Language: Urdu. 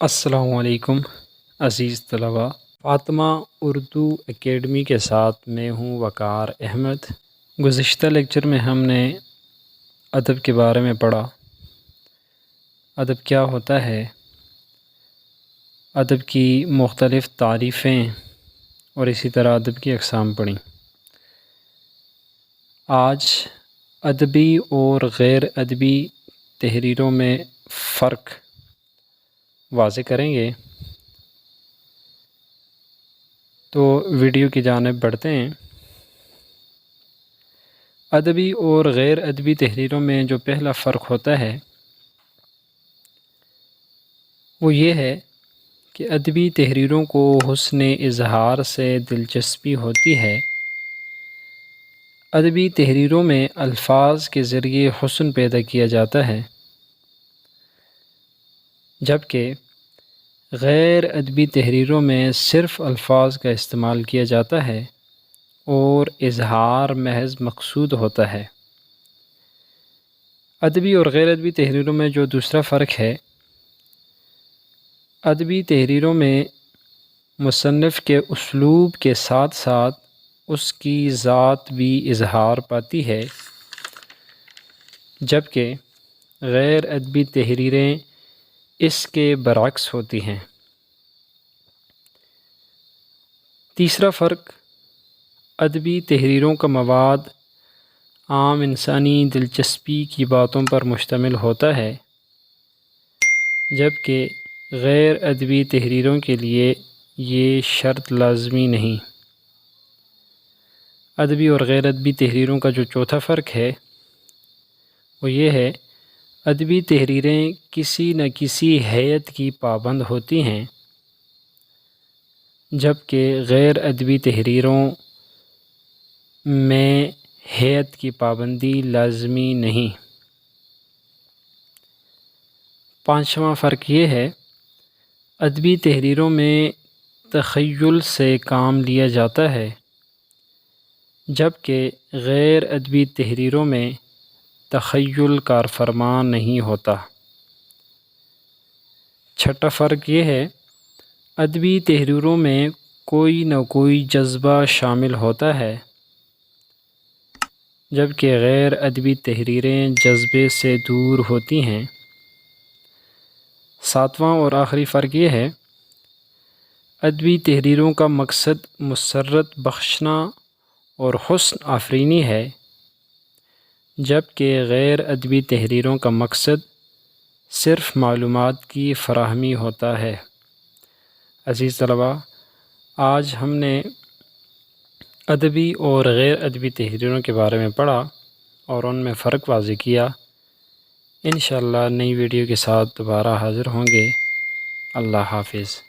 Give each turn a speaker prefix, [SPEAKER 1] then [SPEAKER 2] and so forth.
[SPEAKER 1] السلام علیکم عزیز طلباء، فاطمہ اردو اکیڈمی کے ساتھ میں ہوں وقار احمد۔ گزشتہ لیکچر میں ہم نے ادب کے بارے میں پڑھا، ادب کیا ہوتا ہے، ادب کی مختلف تعریفیں اور اسی طرح ادب کی اقسام پڑھیں۔ آج ادبی اور غیر ادبی تحریروں میں فرق واضح کریں گے، تو ویڈیو کی جانب بڑھتے ہیں۔ ادبی اور غیر ادبی تحریروں میں جو پہلا فرق ہوتا ہے وہ یہ ہے کہ ادبی تحریروں کو حسن اظہار سے دلچسپی ہوتی ہے۔ ادبی تحریروں میں الفاظ کے ذریعے حسن پیدا کیا جاتا ہے، جبکہ غیر ادبی تحریروں میں صرف الفاظ کا استعمال کیا جاتا ہے اور اظہار محض مقصود ہوتا ہے۔ ادبی اور غیر ادبی تحریروں میں جو دوسرا فرق ہے، ادبی تحریروں میں مصنف کے اسلوب کے ساتھ ساتھ اس کی ذات بھی اظہار پاتی ہے، جبکہ غیر ادبی تحریریں اس کے برعکس ہوتی ہیں۔ تیسرا فرق، ادبی تحریروں کا مواد عام انسانی دلچسپی کی باتوں پر مشتمل ہوتا ہے، جبکہ غیر ادبی تحریروں کے لیے یہ شرط لازمی نہیں۔ ادبی اور غیر ادبی تحریروں کا جو چوتھا فرق ہے وہ یہ ہے، ادبی تحریریں کسی نہ کسی ہیئت کی پابند ہوتی ہیں، جبکہ غیر ادبی تحریروں میں ہیئت کی پابندی لازمی نہیں۔ پانچواں فرق یہ ہے، ادبی تحریروں میں تخیل سے کام لیا جاتا ہے، جبکہ غیر ادبی تحریروں میں تخیل کار فرما نہیں ہوتا۔ چھٹا فرق یہ ہے، ادبی تحریروں میں کوئی نہ کوئی جذبہ شامل ہوتا ہے، جبکہ غیر ادبی تحریریں جذبے سے دور ہوتی ہیں۔ ساتواں اور آخری فرق یہ ہے، ادبی تحریروں کا مقصد مسرت بخشنا اور حسن آفرینی ہے، جبکہ غیر ادبی تحریروں کا مقصد صرف معلومات کی فراہمی ہوتا ہے۔ عزیز طلباء، آج ہم نے ادبی اور غیر ادبی تحریروں کے بارے میں پڑھا اور ان میں فرق واضح کیا۔ انشاءاللہ نئی ویڈیو کے ساتھ دوبارہ حاضر ہوں گے۔ اللہ حافظ۔